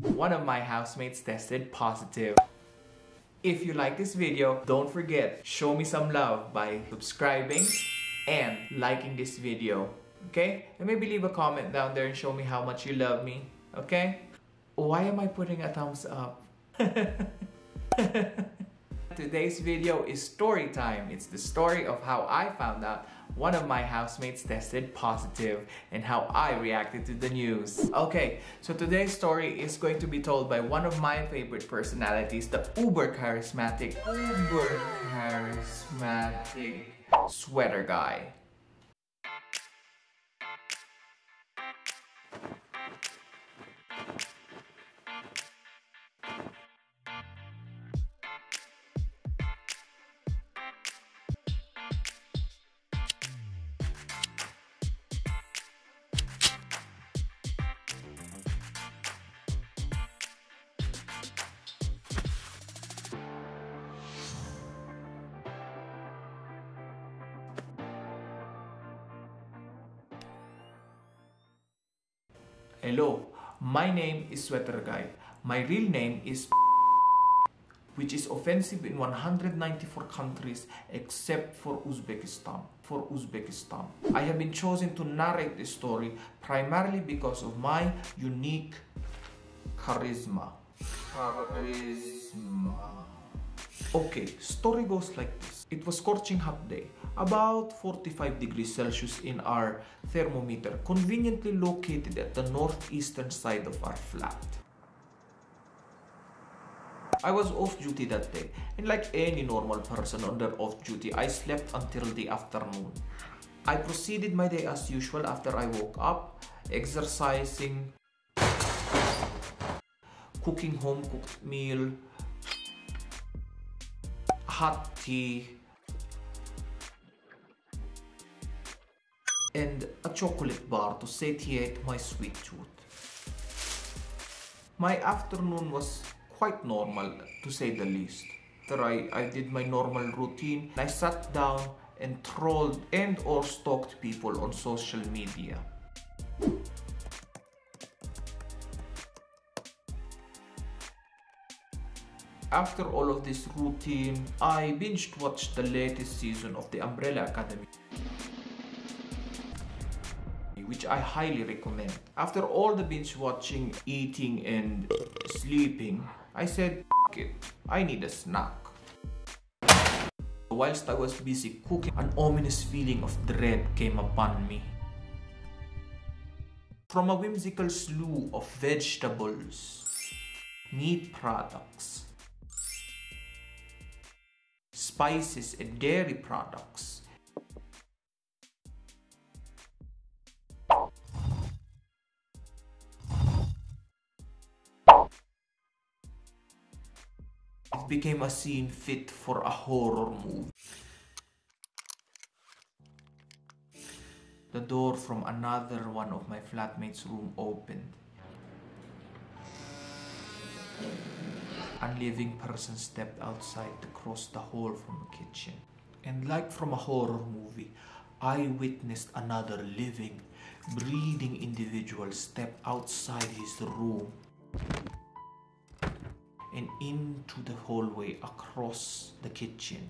One of my housemates tested positive. If you like this video, don't forget, show me some love by subscribing and liking this video. Okay? And maybe leave a comment down there and show me how much you love me. Okay? Why am I putting a thumbs up? Today's video is story time. It's the story of how I found out one of my housemates tested positive and how I reacted to the news. Okay, so today's story is going to be told by one of my favorite personalities, the uber charismatic sweater guy. Hello, my name is Sweater Guy. My real name is which is offensive in 194 countries except for Uzbekistan. I have been chosen to narrate this story primarily because of my unique charisma. Okay, story goes like this. It was scorching hot day, about 45 degrees Celsius in our thermometer, conveniently located at the northeastern side of our flat. I was off duty that day, and like any normal person on their off duty, I slept until the afternoon. I proceeded my day as usual after I woke up, exercising, cooking home-cooked meal, hot tea, and a chocolate bar to satiate my sweet tooth. My afternoon was quite normal, to say the least. After I did my normal routine, I sat down and trolled and or stalked people on social media. After all of this routine, I binge watched the latest season of The Umbrella Academy, which I highly recommend. After all the binge watching, eating, and sleeping, I said, F it, I need a snack. Whilst I was busy cooking, an ominous feeling of dread came upon me. From a whimsical slew of vegetables, meat products, spices, and dairy products, it became a scene fit for a horror movie. The door from another one of my flatmates' room opened. A living person stepped outside to cross the hall from the kitchen. And like from a horror movie, I witnessed another living, breathing individual step outside his room and into the hallway across the kitchen.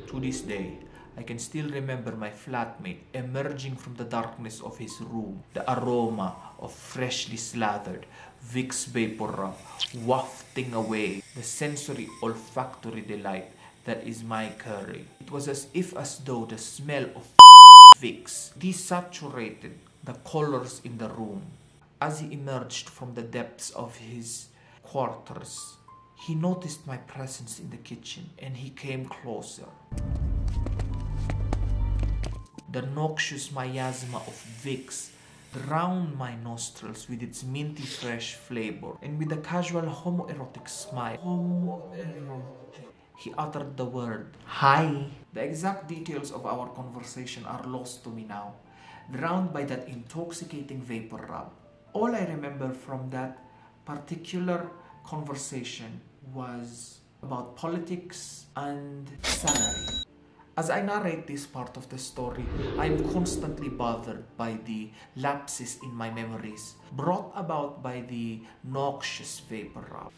To this day, I can still remember my flatmate emerging from the darkness of his room, the aroma of freshly slathered Vicks Vapor Rub wafting away the sensory olfactory delight that is my curry. It was as though the smell of Vicks desaturated the colors in the room. As he emerged from the depths of his quarters, he noticed my presence in the kitchen and he came closer. The noxious miasma of Vicks drowned my nostrils with its minty fresh flavor, and with a casual homoerotic smile, he uttered the word, "Hi." The exact details of our conversation are lost to me now, drowned by that intoxicating vapor rub. All I remember from that particular conversation was about politics and salary. As I narrate this part of the story, I am constantly bothered by the lapses in my memories, brought about by the noxious vapor rub.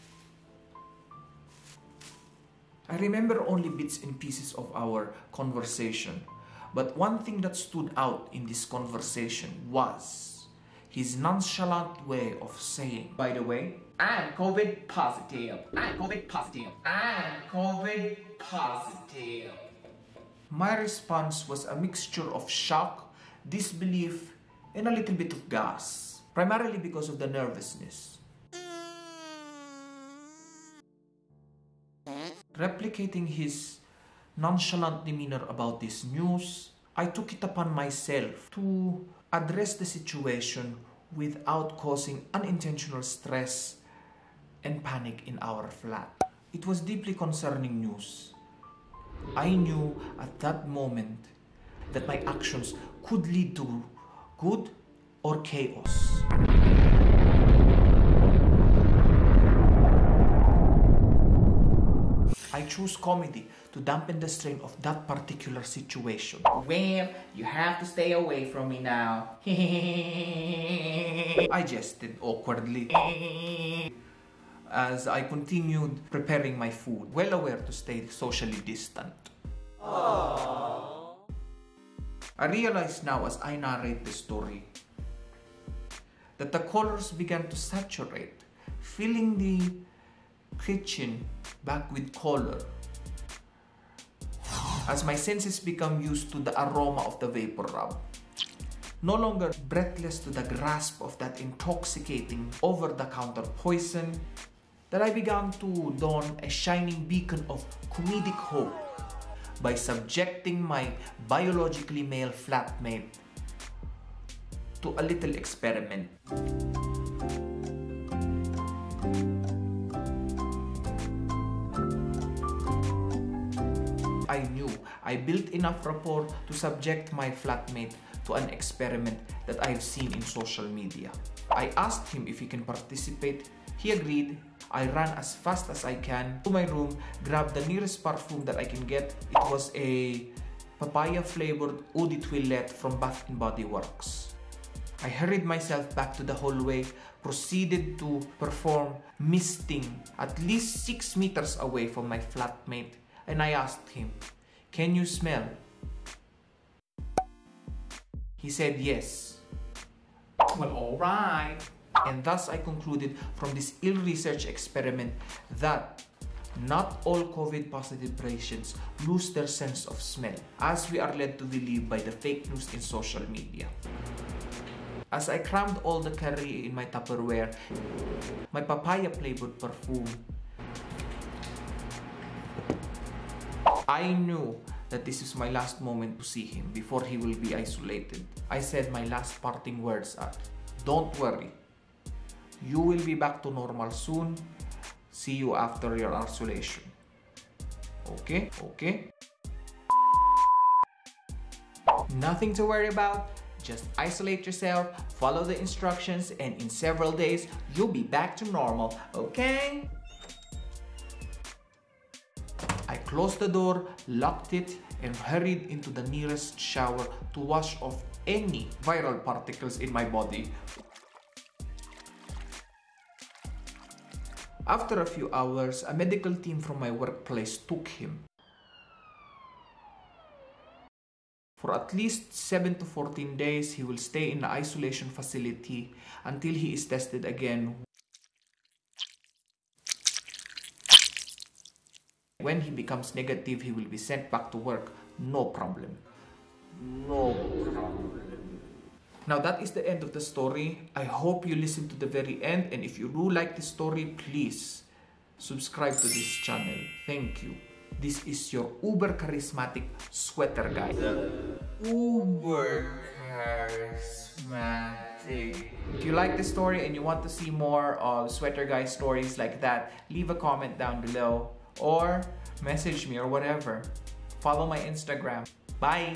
I remember only bits and pieces of our conversation, but one thing that stood out in this conversation was his nonchalant way of saying, "By the way, I'm COVID positive. I'm COVID positive. I'm COVID positive." My response was a mixture of shock, disbelief, and a little bit of gas, primarily because of the nervousness. Replicating his nonchalant demeanor about this news, I took it upon myself to address the situation without causing unintentional stress and panic in our flat. It was deeply concerning news. I knew at that moment that my actions could lead to good or chaos. I chose comedy to dampen the strain of that particular situation. "Well, you have to stay away from me now." I jested awkwardly as I continued preparing my food, well aware to stay socially distant. Aww. I realize now as I narrate the story that the colors began to saturate, filling the kitchen back with color as my senses become used to the aroma of the vapor rub. No longer breathless to the grasp of that intoxicating over-the-counter poison, that I began to don a shining beacon of comedic hope by subjecting my biologically male flatmate to a little experiment. I knew I built enough rapport to subject my flatmate to an experiment that I've seen in social media. I asked him if he can participate. He agreed. I ran as fast as I can to my room, grabbed the nearest perfume that I can get. It was a papaya-flavored eau de toilette from Bath & Body Works. I hurried myself back to the hallway, proceeded to perform misting at least 6 meters away from my flatmate, and I asked him, "Can you smell?" He said yes. "Well, alright." And thus I concluded from this ill-researched experiment that not all COVID-positive patients lose their sense of smell, as we are led to believe by the fake news in social media. As I crammed all the curry in my Tupperware, my papaya-flavored perfume, I knew that this is my last moment to see him before he will be isolated. I said my last parting words are, "Don't worry. You will be back to normal soon. See you after your isolation. Okay? Okay? Nothing to worry about. Just isolate yourself, follow the instructions, and in several days, you'll be back to normal. Okay?" I closed the door, locked it, and hurried into the nearest shower to wash off any viral particles in my body. After a few hours, a medical team from my workplace took him. For at least 7 to 14 days, he will stay in the isolation facility until he is tested again. When he becomes negative, he will be sent back to work. No problem. No problem. Now that is the end of the story. I hope you listen to the very end, and if you do like this story, please subscribe to this channel. Thank you. This is your uber charismatic sweater guy. Uber charismatic. If you like this story and you want to see more of sweater guy stories like that, leave a comment down below or message me or whatever. Follow my Instagram. Bye!